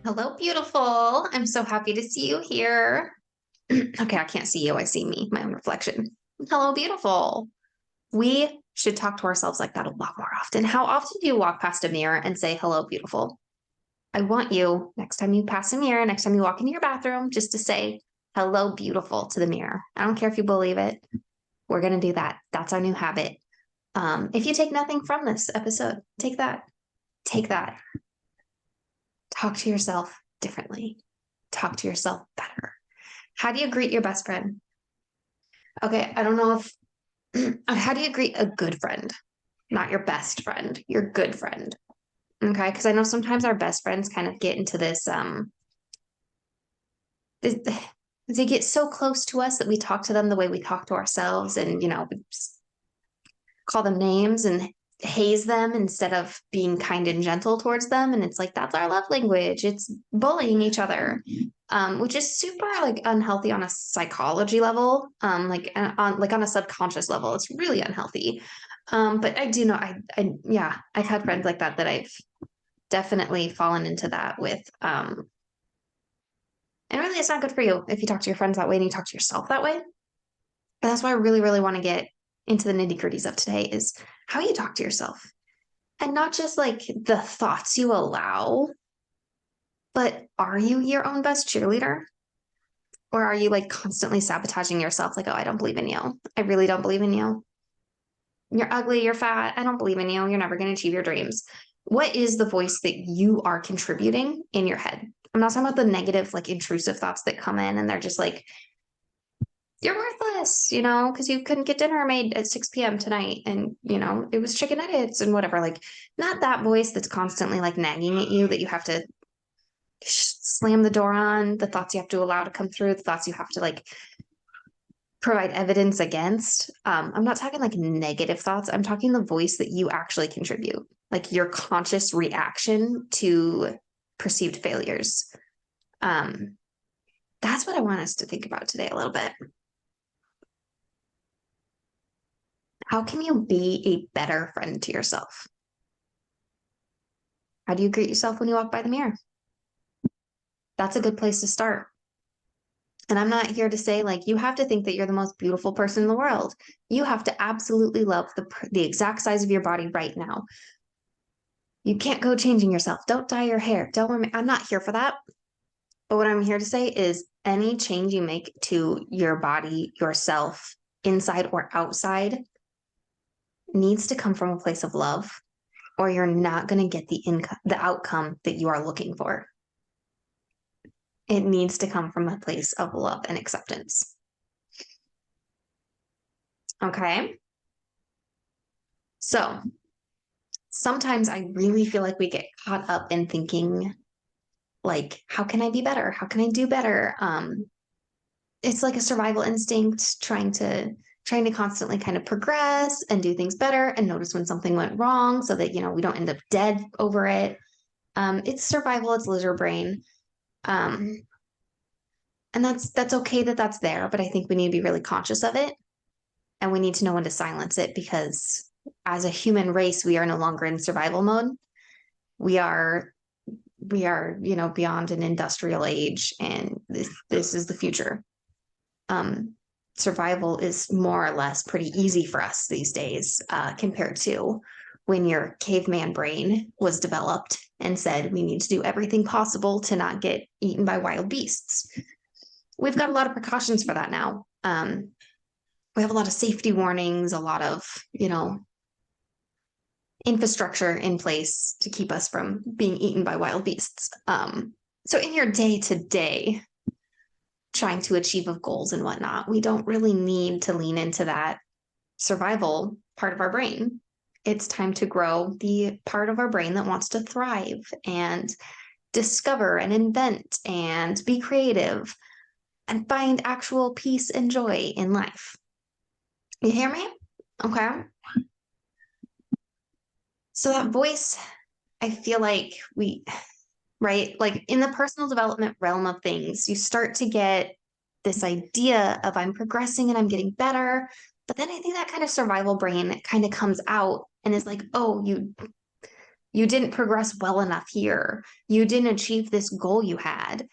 Hello, beautiful. I'm so happy to see you here. Okay, I can't see you. I see me, my own reflection. Hello, beautiful. We should talk to ourselves like that a lot more often. How often do you walk past a mirror and say, hello, beautiful? I want you, next time you pass a mirror, next time you walk into your bathroom, just to say, hello, beautiful to the mirror. I don't care if you believe it. We're going to do that. That's our new habit. If you take nothing from this episode, take that. Take that. Talk to yourself differently. Talk to yourself better. How do you greet your best friend? Okay, I don't know if how do you greet a good friend? Not your best friend, your good friend. Okay, because I know sometimes our best friends kind of get into this they, they get so close to us that we talk to them the way we talk to ourselves and we call them names and haze them instead of being kind and gentle towards them. And it's like that's our love language. It's bullying each other, which is super like unhealthy on a psychology level, on a subconscious level. It's really unhealthy. But I do know yeah, I've had friends like that I've definitely fallen into that with. And really, it's not good for you if you talk to your friends that way and you talk to yourself that way. And that's why I really, really want to get into the nitty gritties of today is how you talk to yourself. And not just like the thoughts you allow, but are you your own best cheerleader? Or are you like constantly sabotaging yourself? Like, oh, I don't believe in you. I really don't believe in you. You're ugly, you're fat. I don't believe in you. You're never going to achieve your dreams. What is the voice that you are contributing in your head? I'm not talking about the negative, like intrusive thoughts that come in and they're just like, you're worthless, because you couldn't get dinner made at 6 p.m. tonight and, it was chicken nuggets and whatever. Like, not that voice that's constantly like nagging at you that you have to slam the door on, the thoughts you have to allow to come through, the thoughts you have to like provide evidence against. I'm not talking like negative thoughts. I'm talking the voice that you actually contribute, like your conscious reaction to perceived failures. Um, that's what I want us to think about today a little bit. How can you be a better friend to yourself? How do you greet yourself when you walk by the mirror? That's a good place to start. And I'm not here to say like you have to think that you're the most beautiful person in the world. You have to absolutely love the exact size of your body right now. You can't go changing yourself. Don't dye your hair. Don't I'm not here for that. But what I'm here to say is any change you make to your body, yourself, inside or outside, needs to come from a place of love, or you're not going to get the outcome that you are looking for. It needs to come from a place of love and acceptance. Okay. So sometimes I really feel like we get caught up in thinking, like, how can I be better? How can I do better? It's like a survival instinct trying to constantly kind of progress and do things better and notice when something went wrong so that we don't end up dead over it. It's survival, it's lizard brain. Um, and that's okay that that's there, but I think we need to be really conscious of it and we need to know when to silence it because as a human race, we are no longer in survival mode. We are beyond an industrial age and this is the future. Um, survival is more or less pretty easy for us these days compared to when your caveman brain was developed and said we need to do everything possible to not get eaten by wild beasts. We've got a lot of precautions for that now. We have a lot of safety warnings, a lot of, infrastructure in place to keep us from being eaten by wild beasts. So in your day to day trying to achieve of goals and whatnot, we don't really need to lean into that survival part of our brain. It's time to grow the part of our brain that wants to thrive and discover and invent and be creative and find actual peace and joy in life. You hear me? Okay. So that voice, I feel like right? Like in the personal development realm of things, you start to get this idea of I'm progressing and I'm getting better. But then I think that kind of survival brain kind of comes out and is like, oh, You didn't progress well enough here. You didn't achieve this goal you had.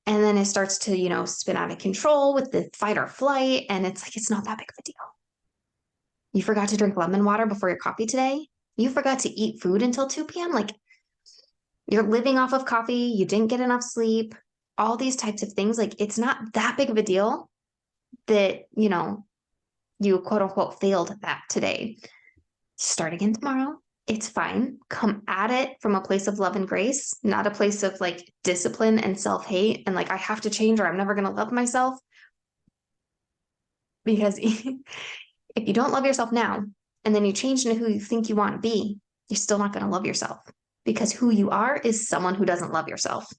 And then it starts to, spin out of control with the fight or flight. And it's like, it's not that big of a deal. You forgot to drink lemon water before your coffee today. You forgot to eat food until 2 p.m. Like, you're living off of coffee. You didn't get enough sleep, all these types of things. Like, it's not that big of a deal that, you quote unquote failed that today. Start again tomorrow. It's fine. Come at it from a place of love and grace, not a place of like discipline and self hate and like, I have to change or I'm never going to love myself. Because if you don't love yourself now and then you change into who you think you want to be, you're still not going to love yourself because who you are is someone who doesn't love yourself.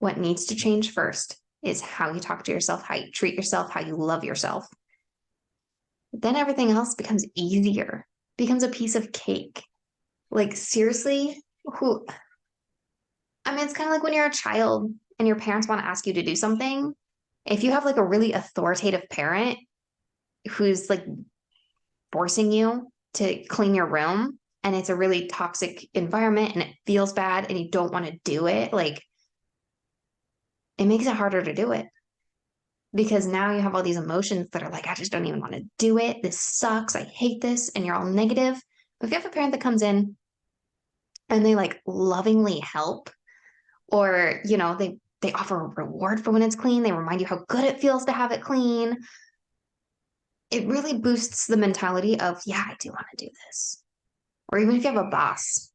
What needs to change first is how you talk to yourself, how you treat yourself, how you love yourself. Then everything else becomes easier, becomes a piece of cake. Like, seriously, it's kind of like when you're a child and your parents want to ask you to do something. If you have like a really authoritative parent who's like forcing you to clean your room and it's a really toxic environment and it feels bad and you don't want to do it, like, it makes it harder to do it because now you have all these emotions that are like, I just don't even want to do it. This sucks. I hate this. And you're all negative. But if you have a parent that comes in and they like lovingly help, or, they offer a reward for when it's clean, they remind you how good it feels to have it clean. It really boosts the mentality of, yeah, I do want to do this. Or even if you have a boss,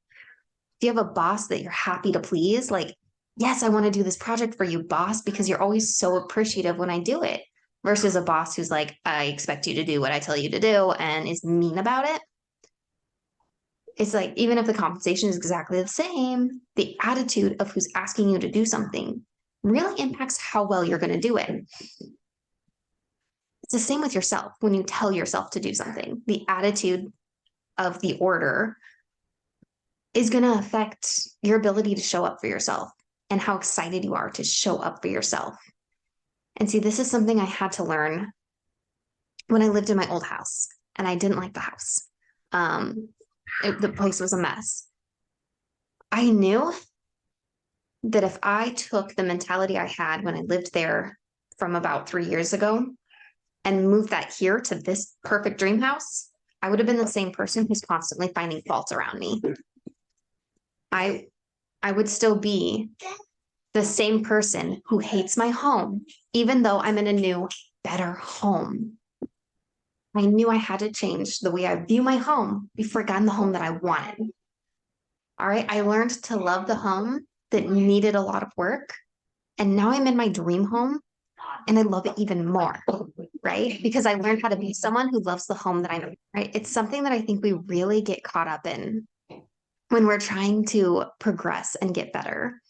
if you have a boss that you're happy to please, like, yes, I want to do this project for you, boss, because you're always so appreciative when I do it, versus a boss who's like, I expect you to do what I tell you to do and is mean about it. It's like, even if the compensation is exactly the same, the attitude of who's asking you to do something really impacts how well you're going to do it. It's the same with yourself. When you tell yourself to do something, the attitude of the order is going to affect your ability to show up for yourself and how excited you are to show up for yourself. And see, this is something I had to learn when I lived in my old house and I didn't like the house. The place was a mess. I knew that if I took the mentality I had when I lived there from about 3 years ago and moved that here to this perfect dream house, I would have been the same person who's constantly finding faults around me. I would still be the same person who hates my home, even though I'm in a new, better home. I knew I had to change the way I view my home before I got in the home that I wanted. All right. I learned to love the home that needed a lot of work. And now I'm in my dream home and I love it even more. Right. Because I learned how to be someone who loves the home that I'm in. Right. It's something that I think we really get caught up in when we're trying to progress and get better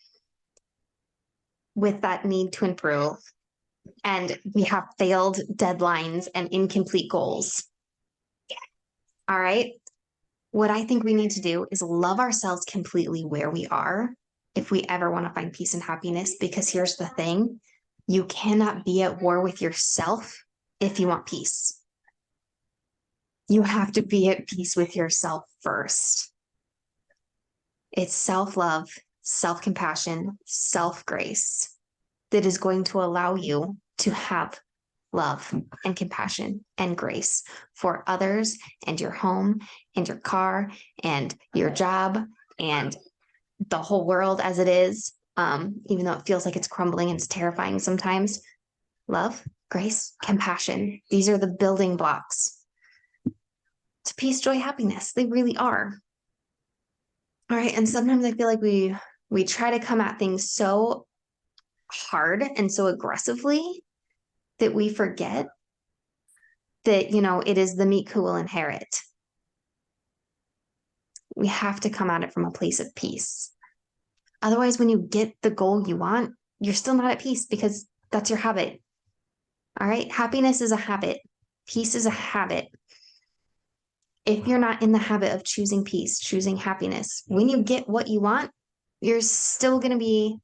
with that need to improve. And we have failed deadlines and incomplete goals. All right. What I think we need to do is love ourselves completely where we are if we ever want to find peace and happiness. Because here's the thing, you cannot be at war with yourself if you want peace. You have to be at peace with yourself first. It's self-love, self-compassion, self-grace that is going to allow you to have love and compassion and grace for others and your home and your car and your job and the whole world as it is, even though it feels like it's crumbling and it's terrifying sometimes. Love, grace, compassion. These are the building blocks to peace, joy, happiness. They really are. All right. And sometimes I feel like we try to come at things so hard and so aggressively that we forget that, it is the meek who will inherit. We have to come at it from a place of peace. Otherwise, when you get the goal you want, you're still not at peace because that's your habit. All right. Happiness is a habit. Peace is a habit. If you're not in the habit of choosing peace, choosing happiness, when you get what you want, you're still going to be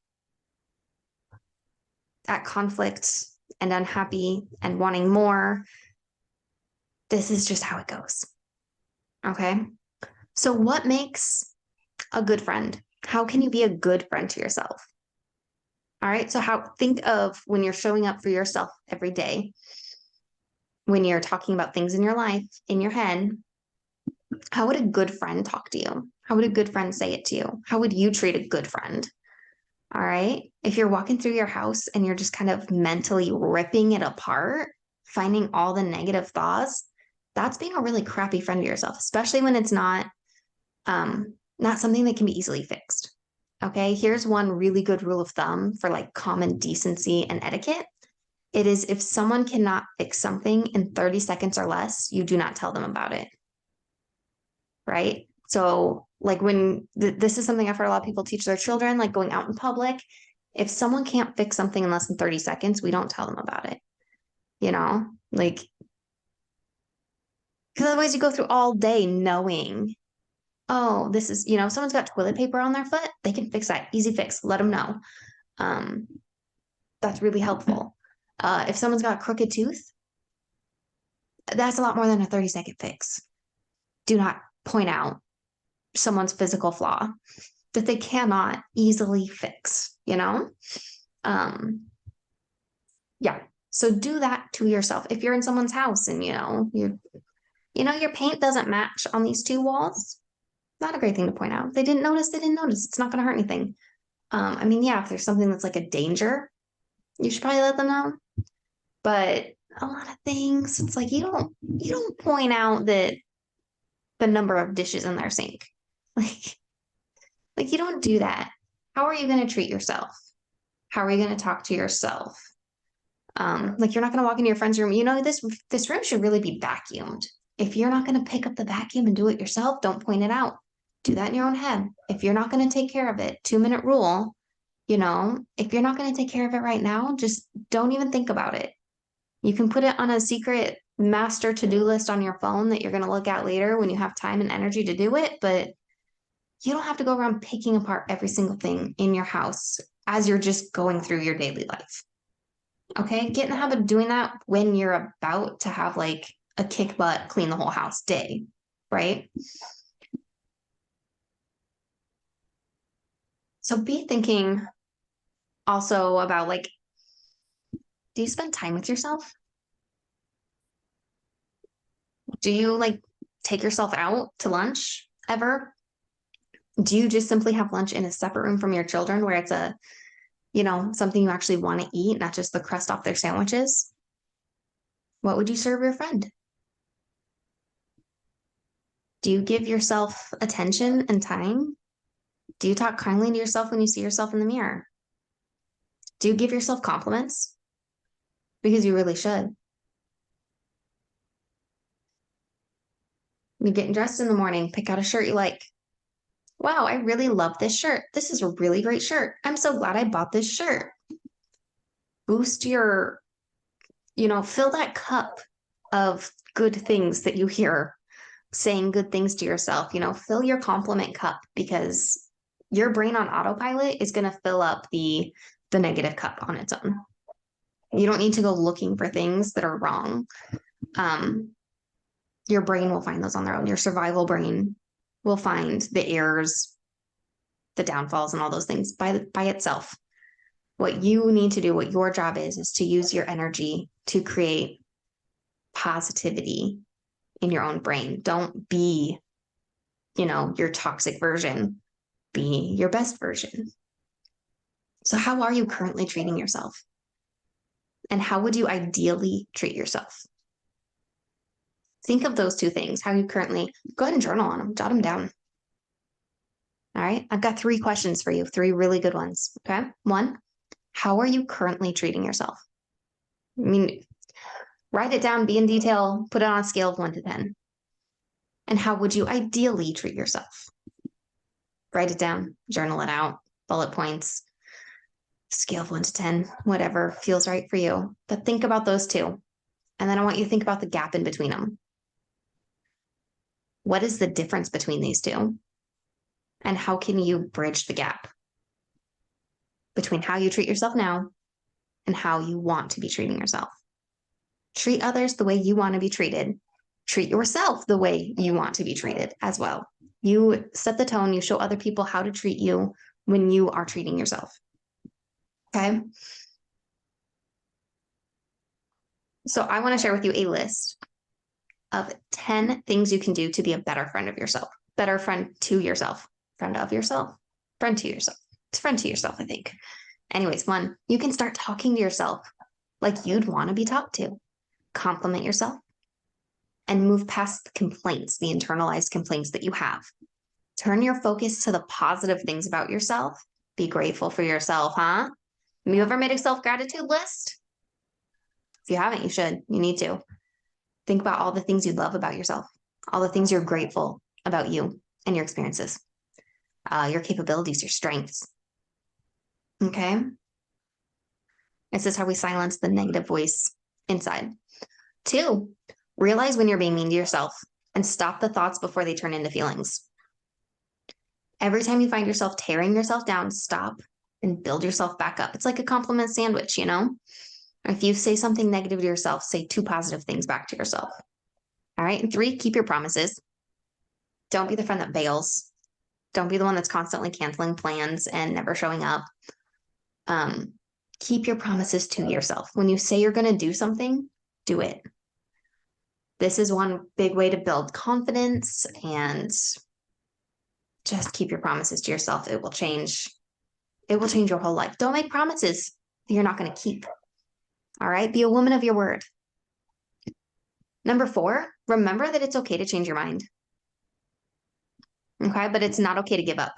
at conflict and unhappy and wanting more. This is just how it goes. Okay. So what makes a good friend. How can you be a good friend to yourself? All right. So think of when you're showing up for yourself every day, when you're talking about things in your life, in your head, how would a good friend talk to you? How would a good friend say it to you? How would you treat a good friend? All right. If you're walking through your house and you're just kind of mentally ripping it apart, finding all the negative thoughts, that's being a really crappy friend to yourself, especially when it's not something that can be easily fixed. Okay. Here's one really good rule of thumb for like common decency and etiquette. It is if someone cannot fix something in 30 seconds or less, you do not tell them about it. Right. So, like, this is something I've heard a lot of people teach their children, like going out in public. If someone can't fix something in less than 30 seconds, we don't tell them about it, like, because otherwise you go through all day knowing, oh, this is, if someone's got toilet paper on their foot, they can fix that. Easy fix. Let them know. Um, that's really helpful. If someone's got a crooked tooth, that's a lot more than a 30-second fix. Do not point out someone's physical flaw that they cannot easily fix, Yeah. So do that to yourself. If you're in someone's house and your paint doesn't match on these two walls, not a great thing to point out. They didn't notice, they didn't notice. It's not going to hurt anything. Yeah, if there's something that's like a danger, you should probably let them know. But a lot of things, it's like you don't point out that the number of dishes in their sink. Like you don't do that. How are you going to treat yourself? How are you going to talk to yourself? Like you're not going to walk into your friend's room. This room should really be vacuumed. If you're not going to pick up the vacuum and do it yourself, don't point it out. Do that in your own head. If you're not going to take care of it, 2-minute rule, if you're not going to take care of it right now, just don't even think about it. You can put it on a secret master to-do list on your phone that you're going to look at later when you have time and energy to do it, but you don't have to go around picking apart every single thing in your house as you're just going through your daily life. Okay, get in the habit of doing that when you're about to have like a kick butt, clean the whole house day, right? So be thinking also about like, do you spend time with yourself? Do you like take yourself out to lunch ever? Do you just simply have lunch in a separate room from your children where it's something you actually want to eat, not just the crust off their sandwiches? What would you serve your friend? Do you give yourself attention and time? Do you talk kindly to yourself when you see yourself in the mirror? Do you give yourself compliments? Because you really should. You're getting dressed in the morning, pick out a shirt you like. Wow, I really love this shirt. This is a really great shirt. I'm so glad I bought this shirt. Boost fill that cup of good things that you hear saying good things to yourself. Fill your compliment cup because your brain on autopilot is going to fill up the negative cup on its own. You don't need to go looking for things that are wrong. Your brain will find those on their own. Your survival brain will find the errors, the downfalls, and all those things by itself. What you need to do, what your job is to use your energy to create positivity in your own brain. Don't be, your toxic version. Be your best version. So how are you currently treating yourself? And how would you ideally treat yourself? Think of those two things, how you currently, go ahead and journal on them, jot them down. All right, I've got 3 questions for you, 3 really good ones, okay? 1, how are you currently treating yourself? Write it down, be in detail, put it on a scale of 1 to 10. And how would you ideally treat yourself? Write it down, journal it out, bullet points, scale of 1 to 10, whatever feels right for you. But think about those 2. And then I want you to think about the gap in between them. What is the difference between these 2? And how can you bridge the gap between how you treat yourself now and how you want to be treating yourself? Treat others the way you want to be treated. Treat yourself the way you want to be treated as well. You set the tone, you show other people how to treat you when you are treating yourself. Okay. So I want to share with you a list of 10 things you can do to be a better friend of yourself, better friend to yourself, friend of yourself, friend to yourself. It's friend to yourself, I think. Anyways, one, you can start talking to yourself like you'd want to be talked to. Compliment yourself and move past the complaints, the internalized complaints that you have. Turn your focus to the positive things about yourself. Be grateful for yourself, huh? Have you ever made a self-gratitude list? If you haven't, you should. You need to. Think about all the things you love about yourself, all the things you're grateful about you and your experiences, your capabilities, your strengths. Okay? This is how we silence the negative voice inside. 2, realize when you're being mean to yourself and stop the thoughts before they turn into feelings. Every time you find yourself tearing yourself down, stop and build yourself back up. It's like a compliment sandwich, you know? If you say something negative to yourself, say 2 positive things back to yourself. All right. And 3, keep your promises. Don't be the friend that bails. Don't be the one that's constantly canceling plans and never showing up. Keep your promises to yourself. When you say you're going to do something, do it. This is one big way to build confidence, and just keep your promises to yourself. It will change. It will change your whole life. Don't make promises that you're not going to keep. All right. Be a woman of your word. Number 4, remember that it's okay to change your mind. Okay. But it's not okay to give up.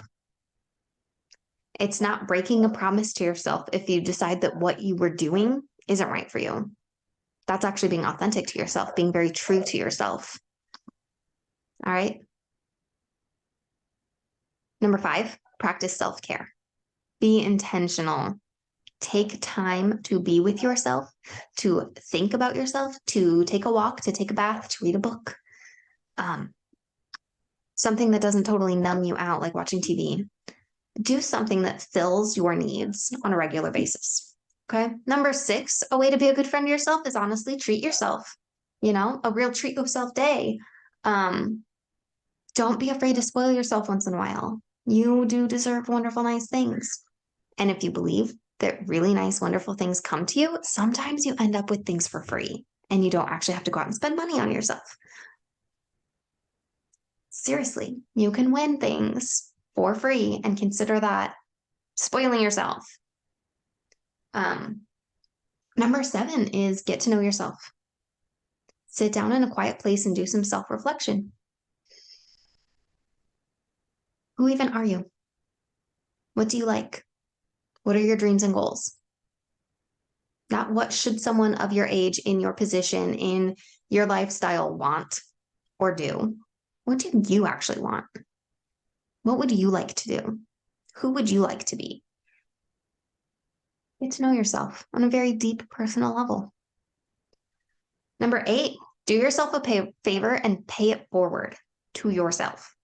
It's not breaking a promise to yourself if you decide that what you were doing isn't right for you. That's actually being authentic to yourself, being very true to yourself. All right. Number 5, practice self-care. Be intentional. Take time to be with yourself, to think about yourself, to take a walk, to take a bath, to read a book. Something that doesn't totally numb you out, like watching TV. Do something that fills your needs on a regular basis. Okay. Number 6, a way to be a good friend to yourself is honestly treat yourself. You know, a real treat yourself day. Don't be afraid to spoil yourself once in a while. You do deserve wonderful, nice things. And if you believe that really nice, wonderful things come to you, sometimes you end up with things for free and you don't actually have to go out and spend money on yourself. Seriously, you can win things for free and consider that spoiling yourself. Number 7 is get to know yourself. Sit down in a quiet place and do some self-reflection. Who even are you? What do you like? What are your dreams and goals? Not what should someone of your age, in your position, in your lifestyle want or do. What do you actually want? What would you like to do? Who would you like to be? Get to know yourself on a very deep personal level. Number 8, do yourself a favor and pay it forward to yourself.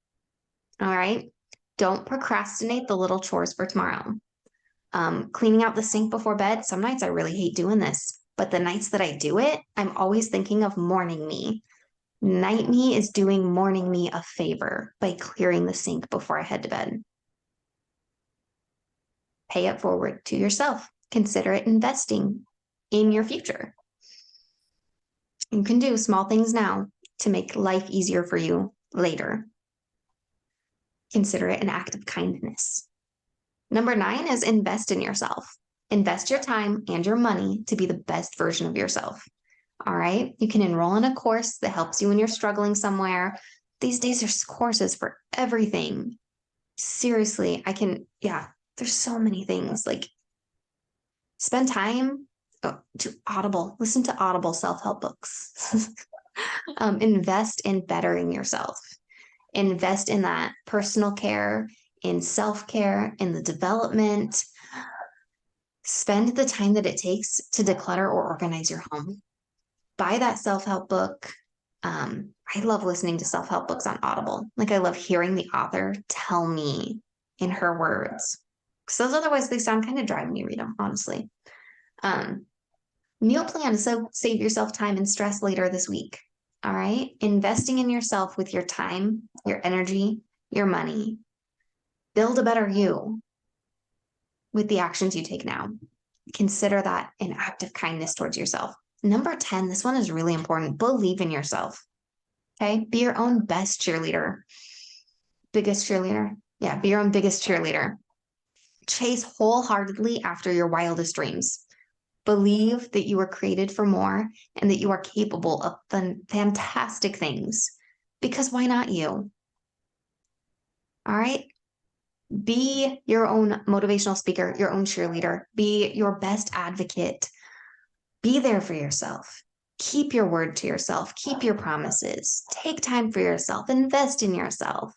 All right. Don't procrastinate the little chores for tomorrow. Cleaning out the sink before bed. Some nights I really hate doing this, but the nights that I do it, I'm always thinking of morning me. Night me is doing morning me a favor by clearing the sink before I head to bed. Pay it forward to yourself. Consider it investing in your future. You can do small things now to make life easier for you later. Consider it an act of kindness. Number 9 is invest in yourself. Invest your time and your money to be the best version of yourself. All right. You can enroll in a course that helps you when you're struggling somewhere. These days, there's courses for everything. Seriously, there's so many things. Like, spend time to Audible, listen to Audible self-help books. Invest in bettering yourself. Invest in that personal care, in self-care, in the development. Spend the time that it takes to declutter or organize your home. Buy that self-help book. I love listening to self-help books on Audible. Like, I love hearing the author tell me in her words. Because otherwise they sound kind of dry when you read them, honestly. Meal plan to save yourself time and stress later this week. All right. Investing in yourself with your time, your energy, your money. Build a better you with the actions you take now. Consider that an act of kindness towards yourself. Number 10, this one is really important. Believe in yourself. Okay. Be your own best cheerleader. Biggest cheerleader. Yeah. Be your own biggest cheerleader. Chase wholeheartedly after your wildest dreams. Believe that you were created for more and that you are capable of fantastic things. Because why not you? All right. Be your own motivational speaker, your own cheerleader. Be your best advocate. Be there for yourself. Keep your word to yourself. Keep your promises. Take time for yourself. Invest in yourself.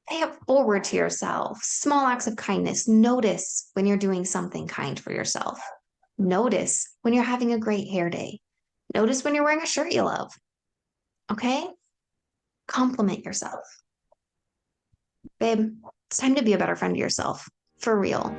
Pay it forward to yourself. Small acts of kindness. Notice when you're doing something kind for yourself. Notice when you're having a great hair day. Notice when you're wearing a shirt you love. Okay? Compliment yourself. Babe, it's time to be a better friend to yourself. For real.